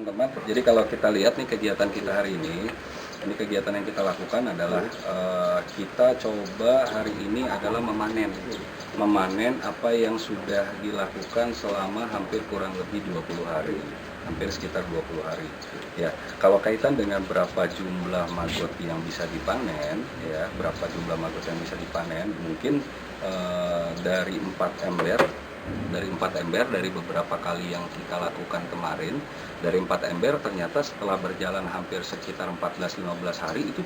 teman-teman. Jadi kalau kita lihat nih kegiatan kita hari ini kegiatan yang kita lakukan adalah kita coba hari ini adalah memanen apa yang sudah dilakukan selama hampir kurang lebih 20 hari, hampir sekitar 20 hari. Ya, kalau kaitan dengan berapa jumlah maggot yang bisa dipanen, ya, berapa jumlah maggot yang bisa dipanen, mungkin dari 4 ember dari beberapa kali yang kita lakukan kemarin, dari 4 ember ternyata setelah berjalan hampir sekitar 14-15 hari itu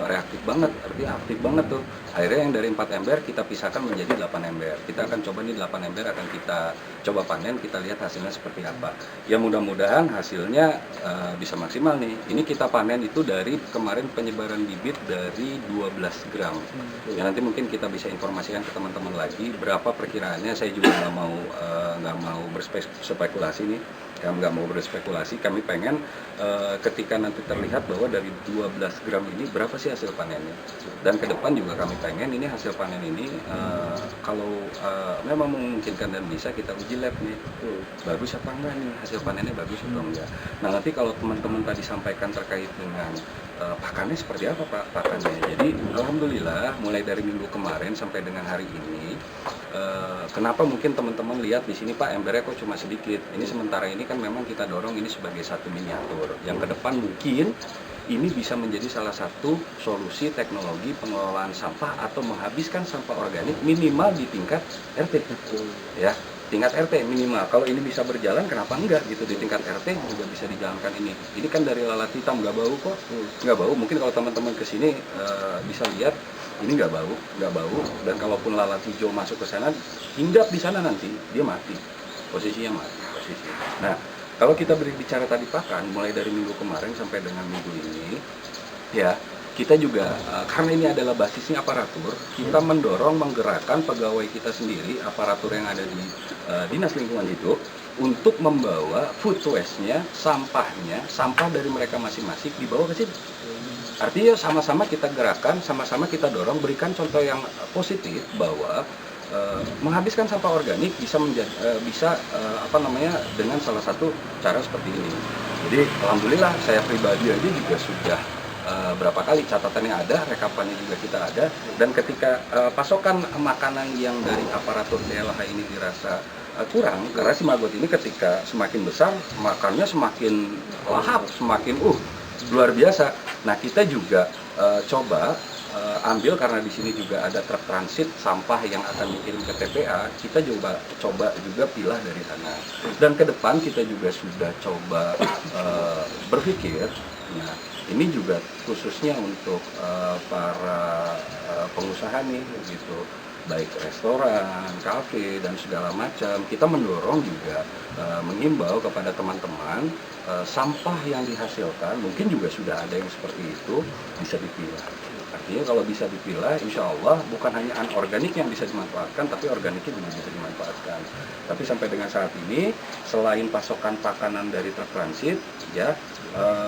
reaktif banget, artinya aktif banget tuh. Akhirnya yang dari 4 ember kita pisahkan menjadi 8 ember. Kita akan coba nih 8 ember akan kita coba panen, kita lihat hasilnya seperti apa. Ya mudah-mudahan hasilnya bisa maksimal nih. Ini kita panen itu dari kemarin penyebaran bibit dari 12 gram. Ya nanti mungkin kita bisa informasikan ke teman-teman lagi berapa perkiraannya. Saya juga nggak mau berspekulasi nih. Nggak mau berspekulasi, kami pengen ketika nanti terlihat bahwa dari 12 gram ini berapa sih hasil panennya. Dan ke depan juga kami pengen ini hasil panen ini kalau memang memungkinkan dan bisa kita uji lab nih, bagus apa enggak nih hasil panennya, bagus atau enggak. Nah nanti kalau teman-teman tadi sampaikan terkait dengan pakannya seperti apa Pak pakannya. Jadi alhamdulillah mulai dari minggu kemarin sampai dengan hari ini, kenapa mungkin teman-teman lihat di sini Pak embernya kok cuma sedikit. Ini sementara ini kan memang kita dorong ini sebagai satu miniatur. Yang ke depan mungkin ini bisa menjadi salah satu solusi teknologi pengelolaan sampah atau menghabiskan sampah organik minimal di tingkat RT. Ya, tingkat RT minimal. Kalau ini bisa berjalan, kenapa enggak gitu di tingkat RT juga bisa dijalankan ini. Ini kan dari lalat hitam, nggak bau kok, nggak bau. Mungkin kalau teman-teman kesini bisa lihat ini nggak bau. Dan kalaupun lalat hijau masuk ke sana, hinggap di sana nanti dia mati, posisinya mati. Nah, kalau kita berbicara tadi pakan, mulai dari minggu kemarin sampai dengan minggu ini, ya kita juga karena ini adalah basisnya aparatur, kita menggerakkan pegawai kita sendiri, aparatur yang ada di Dinas Lingkungan Hidup untuk membawa food waste-nya, sampah dari mereka masing-masing dibawa ke sini. Artinya sama-sama kita gerakan, sama-sama kita dorong, berikan contoh yang positif bahwa menghabiskan sampah organik bisa dengan salah satu cara seperti ini. Jadi alhamdulillah saya pribadi aja juga sudah berapa kali catatannya ada, rekapannya juga kita ada, dan ketika pasokan makanan yang dari aparatur DLH ini dirasa kurang, karena si maggot ini ketika semakin besar makannya semakin lahap, semakin luar biasa. Nah kita juga coba ambil, karena di sini juga ada truk transit sampah yang akan dikirim ke TPA, kita coba juga pilah dari sana. Dan ke depan kita juga sudah coba berpikir, nah ini juga khususnya untuk para pengusaha nih gitu, baik restoran, kafe dan segala macam, kita mendorong juga mengimbau kepada teman-teman sampah yang dihasilkan, mungkin juga sudah ada yang seperti itu, bisa dipilah. Artinya kalau bisa dipilah, insya Allah bukan hanya anorganik yang bisa dimanfaatkan, tapi organiknya juga bisa dimanfaatkan. Tapi sampai dengan saat ini, selain pasokan pakanan dari truk transit, ya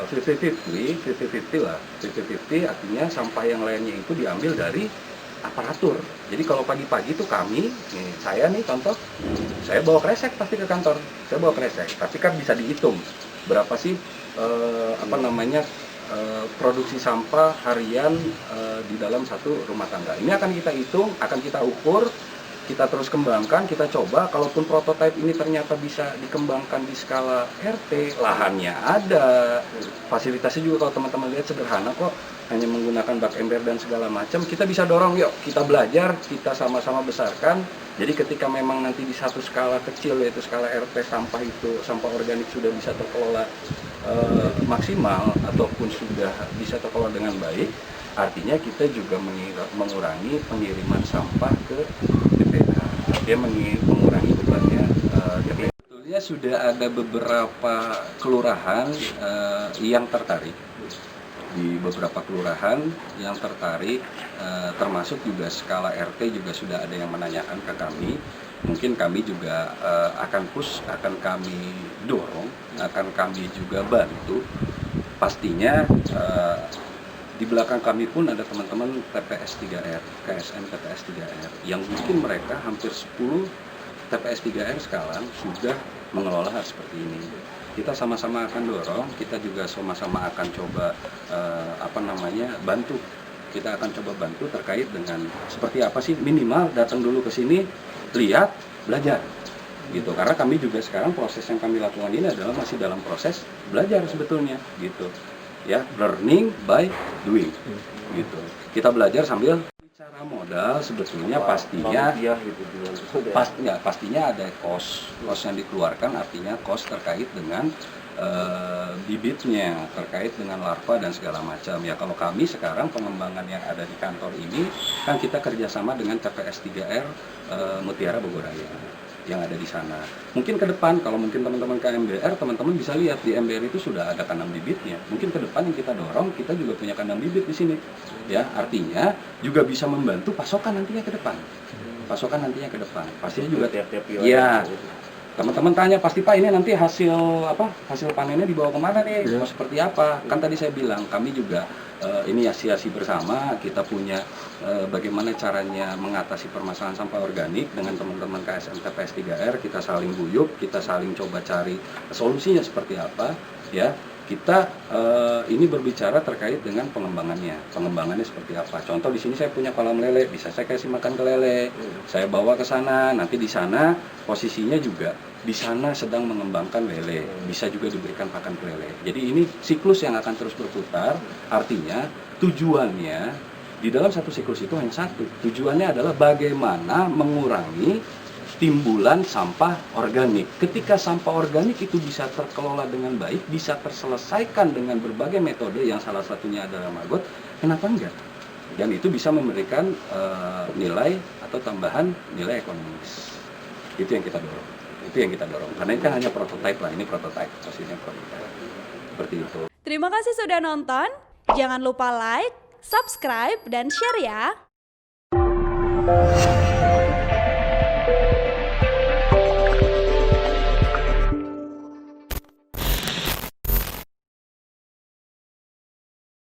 50-50 lah. 50-50 artinya sampah yang lainnya itu diambil dari aparatur. Jadi kalau pagi-pagi itu kami, saya nih contoh, saya bawa kresek pasti ke kantor. Saya bawa kresek, tapi kan bisa dihitung berapa sih produksi sampah harian di dalam satu rumah tangga. Ini akan kita hitung, akan kita ukur, kita terus kembangkan, kita coba. Kalaupun prototipe ini ternyata bisa dikembangkan di skala RT, lahannya ada, fasilitasnya juga kalau teman-teman lihat sederhana kok, hanya menggunakan bak ember dan segala macam. Kita bisa dorong, yuk kita belajar, kita sama-sama besarkan. Jadi ketika memang nanti di satu skala kecil, yaitu skala RT, sampah organik sudah bisa terkelola maksimal ataupun sudah bisa terkelola dengan baik, artinya kita juga mengurangi pengiriman sampah ke TPA. Dia mengurangi bebannya TPA. Sebetulnya sudah ada beberapa kelurahan yang tertarik. Di beberapa kelurahan yang tertarik, termasuk juga skala RT juga sudah ada yang menanyakan ke kami. Mungkin kami juga akan kami dorong, akan kami juga bantu. Pastinya di belakang kami pun ada teman-teman TPS 3R, KSN TPS 3R, yang mungkin mereka hampir 10 TPS 3R sekarang sudah mengelola hal seperti ini. kita sama-sama akan dorong, kita juga sama-sama akan coba bantu. Kita akan coba bantu terkait dengan seperti apa sih, minimal datang dulu ke sini, lihat, belajar gitu. Karena kami juga sekarang proses yang kami lakukan ini adalah masih dalam proses belajar sebetulnya gitu. Ya, learning by doing gitu. Kita belajar sambil bicara modal sebetulnya pastinya ada cost yang dikeluarkan, artinya cost terkait dengan bibitnya, terkait dengan larva dan segala macam. Ya kalau kami sekarang pengembangan yang ada di kantor ini kan kita kerjasama dengan TPS 3R Mutiara Bogoraya yang ada di sana. Mungkin ke depan kalau mungkin teman-teman ke MBR, teman-teman bisa lihat di MBR itu sudah ada kandang bibitnya. Mungkin ke depan yang kita dorong, kita juga punya kandang bibit di sini. Ya, artinya juga bisa membantu pasokan nantinya ke depan. Pastinya juga tiap-tiap ya. Teman-teman tanya pasti Pak, ini nanti hasil panennya dibawa kemana nih? Mau seperti apa? Kan tadi saya bilang kami juga inisiasi bersama, kita punya bagaimana caranya mengatasi permasalahan sampah organik dengan teman-teman KSM TPS 3R. Kita saling guyup, kita saling coba cari solusinya seperti apa, ya. Kita ini berbicara terkait dengan pengembangannya seperti apa. Contoh di sini saya punya kolam lele, bisa saya kasih makan ke lele, saya bawa ke sana, nanti di sana posisinya juga di sana sedang mengembangkan lele, bisa juga diberikan pakan ke lele. Jadi ini siklus yang akan terus berputar, artinya tujuannya di dalam satu siklus itu hanya satu, tujuannya adalah bagaimana mengurangi timbulan sampah organik. Ketika sampah organik itu bisa terkelola dengan baik, bisa terselesaikan dengan berbagai metode yang salah satunya adalah maggot, kenapa enggak? Dan itu bisa memberikan nilai atau tambahan nilai ekonomis. Itu yang kita dorong. Karena ini kan hanya prototipe lah, ini prototipe, posisinya prototipe. Seperti itu. Terima kasih sudah nonton. Jangan lupa like, subscribe, dan share ya.